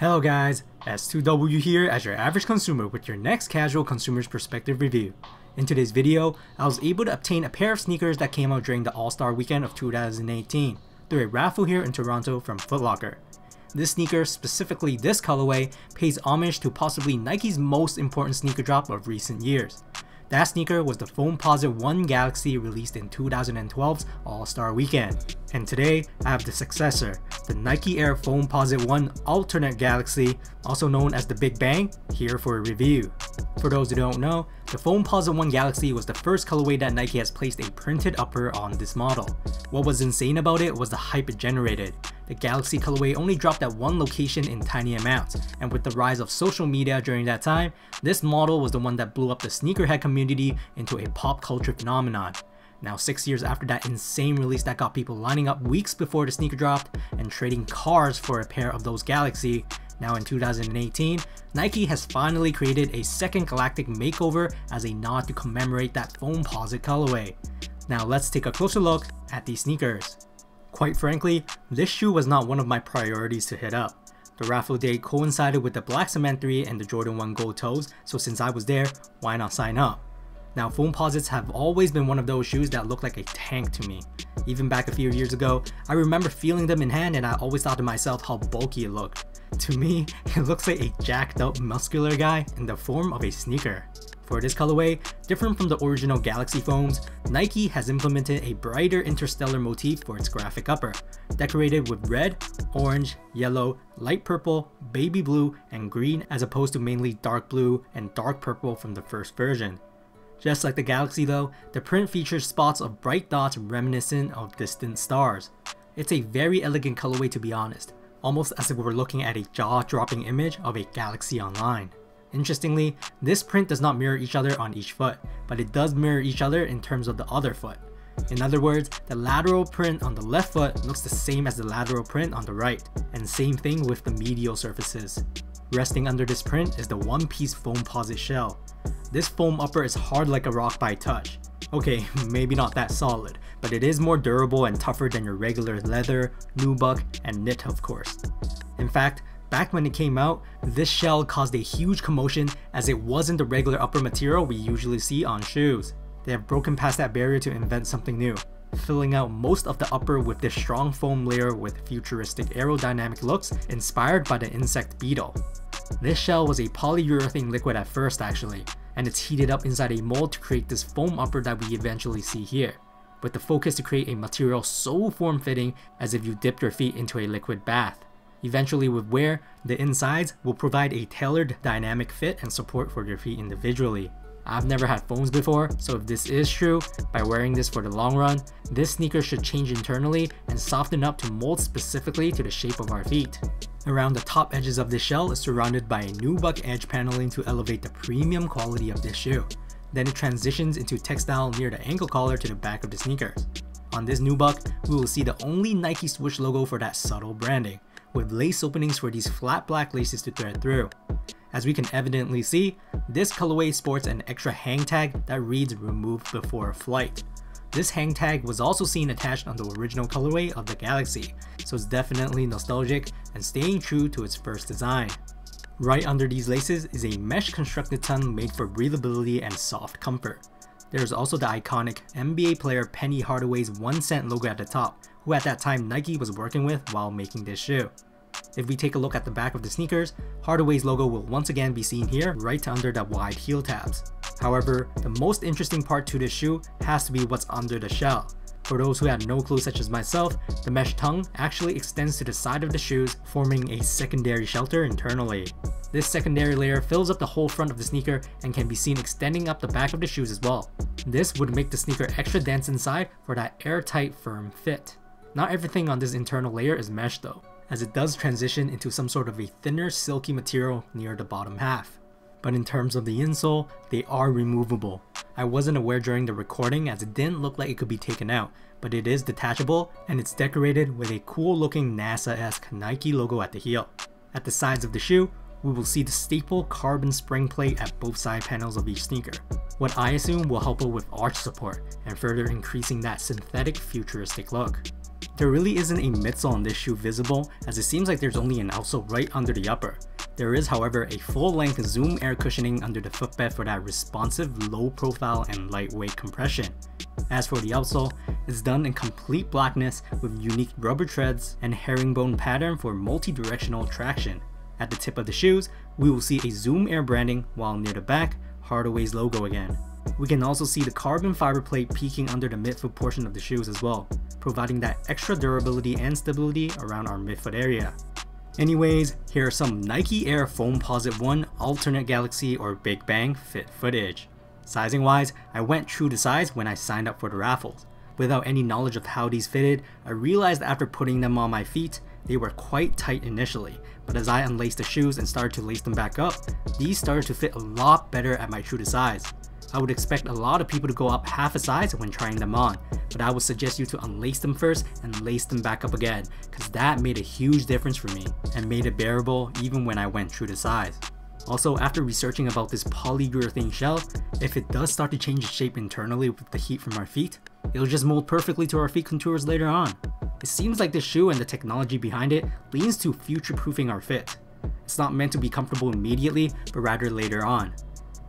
Hello guys, S2W here as your average consumer with your next casual consumer's perspective review. In today's video, I was able to obtain a pair of sneakers that came out during the All-Star weekend of 2018 through a raffle here in Toronto from Footlocker. This sneaker, specifically this colorway, pays homage to possibly Nike's most important sneaker drop of recent years. That sneaker was the Foamposite 1 Galaxy released in 2012's All-Star Weekend. And today, I have the successor, the Nike Air Foamposite 1 Alternate Galaxy, also known as the Big Bang, here for a review. For those who don't know, the Foamposite 1 Galaxy was the first colorway that Nike has placed a printed upper on this model. What was insane about it was the hype it generated. The Galaxy colorway only dropped at one location in tiny amounts, and with the rise of social media during that time, this model was the one that blew up the sneakerhead community into a pop culture phenomenon. Now 6 years after that insane release that got people lining up weeks before the sneaker dropped and trading cars for a pair of those Galaxy, now in 2018, Nike has finally created a second Galactic makeover as a nod to commemorate that Foamposite colorway. Now let's take a closer look at these sneakers. Quite frankly, this shoe was not one of my priorities to hit up. The raffle date coincided with the Black Cement 3 and the Jordan 1 Gold Toes, so since I was there, why not sign up? Now Foamposites have always been one of those shoes that look like a tank to me. Even back a few years ago, I remember feeling them in hand and I always thought to myself how bulky it looked. To me, it looks like a jacked up muscular guy in the form of a sneaker. For this colorway, different from the original Galaxy foams, Nike has implemented a brighter interstellar motif for its graphic upper, decorated with red, orange, yellow, light purple, baby blue, and green as opposed to mainly dark blue and dark purple from the first version. Just like the Galaxy though, the print features spots of bright dots reminiscent of distant stars. It's a very elegant colorway to be honest, almost as if we were looking at a jaw-dropping image of a Galaxy online. Interestingly, this print does not mirror each other on each foot, but it does mirror each other in terms of the other foot. In other words, the lateral print on the left foot looks the same as the lateral print on the right, and same thing with the medial surfaces. Resting under this print is the one-piece Foamposite shell. This foam upper is hard like a rock by touch. Okay, maybe not that solid, but it is more durable and tougher than your regular leather, nubuck, and knit of course. In fact, back when it came out, this shell caused a huge commotion as it wasn't the regular upper material we usually see on shoes. They have broken past that barrier to invent something new, filling out most of the upper with this strong foam layer with futuristic aerodynamic looks inspired by the insect beetle. This shell was a polyurethane liquid at first actually, and it's heated up inside a mold to create this foam upper that we eventually see here, with the focus to create a material so form-fitting as if you dipped your feet into a liquid bath. Eventually with wear, the insides will provide a tailored dynamic fit and support for your feet individually. I've never had foams before, so if this is true, by wearing this for the long run, this sneaker should change internally and soften up to mold specifically to the shape of our feet. Around the top edges of this shell is surrounded by a nubuck edge paneling to elevate the premium quality of this shoe. Then it transitions into textile near the ankle collar to the back of the sneakers. On this nubuck, we will see the only Nike swoosh logo for that subtle branding, with lace openings for these flat black laces to thread through. As we can evidently see, this colorway sports an extra hang tag that reads "removed before flight." This hang tag was also seen attached on the original colorway of the Galaxy, so it's definitely nostalgic and staying true to its first design. Right under these laces is a mesh constructed tongue made for breathability and soft comfort. There is also the iconic NBA player Penny Hardaway's 1 cent logo at the top, who at that time Nike was working with while making this shoe. If we take a look at the back of the sneakers, Hardaway's logo will once again be seen here right under the wide heel tabs. However, the most interesting part to this shoe has to be what's under the shell. For those who had no clue such as myself, the mesh tongue actually extends to the side of the shoes, forming a secondary shelter internally. This secondary layer fills up the whole front of the sneaker and can be seen extending up the back of the shoes as well. This would make the sneaker extra dense inside for that airtight, firm fit. Not everything on this internal layer is mesh though, as it does transition into some sort of a thinner silky material near the bottom half. But in terms of the insole, they are removable. I wasn't aware during the recording as it didn't look like it could be taken out, but it is detachable and it's decorated with a cool looking NASA-esque Nike logo at the heel. At the sides of the shoe, we will see the staple carbon spring plate at both side panels of each sneaker, what I assume will help it with arch support and further increasing that synthetic futuristic look. There really isn't a midsole on this shoe visible, as it seems like there's only an outsole right under the upper. There is, however, a full-length zoom air cushioning under the footbed for that responsive, low profile and lightweight compression. As for the outsole, it's done in complete blackness with unique rubber treads and herringbone pattern for multi-directional traction. At the tip of the shoes, we will see a zoom air branding, while near the back, Hardaway's logo again. We can also see the carbon fiber plate peeking under the midfoot portion of the shoes as well, providing that extra durability and stability around our midfoot area. Anyways, here are some Nike Air Foamposite 1 alternate galaxy or Big Bang fit footage. Sizing wise, I went true to size when I signed up for the raffles. Without any knowledge of how these fitted, I realized after putting them on my feet, they were quite tight initially, but as I unlaced the shoes and started to lace them back up, these started to fit a lot better at my true to size. I would expect a lot of people to go up half a size when trying them on, but I would suggest you to unlace them first and lace them back up again, cause that made a huge difference for me and made it bearable even when I went true to size. Also, after researching about this polyurethane shell, if it does start to change its shape internally with the heat from our feet, it'll just mold perfectly to our feet contours later on. It seems like this shoe and the technology behind it leans to future-proofing our fit. It's not meant to be comfortable immediately, but rather later on.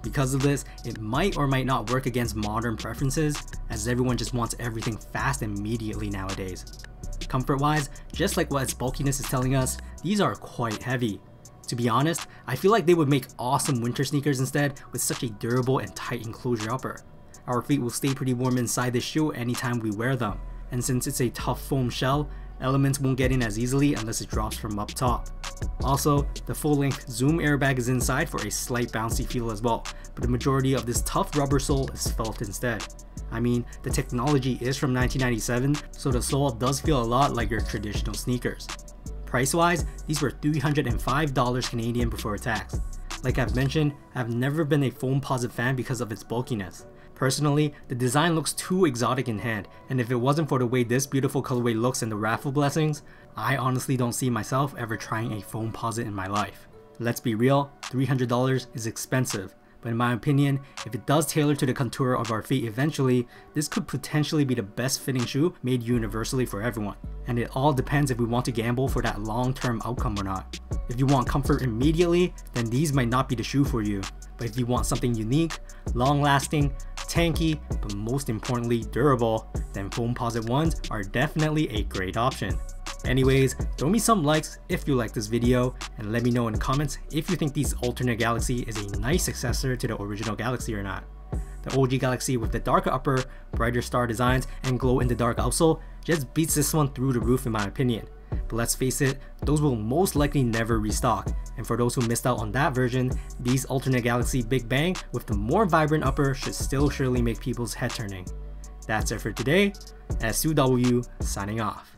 Because of this, it might or might not work against modern preferences, as everyone just wants everything fast immediately nowadays. Comfort-wise, just like what its bulkiness is telling us, these are quite heavy. To be honest, I feel like they would make awesome winter sneakers instead with such a durable and tight enclosure upper. Our feet will stay pretty warm inside this shoe anytime we wear them, and since it's a tough foam shell, elements won't get in as easily unless it drops from up top. Also, the full-length zoom airbag is inside for a slight bouncy feel as well, but the majority of this tough rubber sole is felt instead. I mean, the technology is from 1997, so the sole does feel a lot like your traditional sneakers. Price-wise, these were $305 Canadian before tax. Like I've mentioned, I've never been a Foamposite fan because of its bulkiness. Personally, the design looks too exotic in hand, and if it wasn't for the way this beautiful colorway looks and the raffle blessings, I honestly don't see myself ever trying a Foamposite in my life. Let's be real, $300 is expensive, but in my opinion, if it does tailor to the contour of our feet eventually, this could potentially be the best fitting shoe made universally for everyone. And it all depends if we want to gamble for that long-term outcome or not. If you want comfort immediately, then these might not be the shoe for you. But if you want something unique, long-lasting, tanky, but most importantly durable, then Foamposite ones are definitely a great option. Anyways, throw me some likes if you like this video, and let me know in the comments if you think these alternate Galaxy is a nice successor to the original Galaxy or not. The OG Galaxy with the darker upper, brighter star designs, and glow-in-the-dark outsole just beats this one through the roof in my opinion. But let's face it, those will most likely never restock, and for those who missed out on that version, these alternate Galaxy Big Bang with the more vibrant upper should still surely make people's head turning. That's it for today, S2W signing off.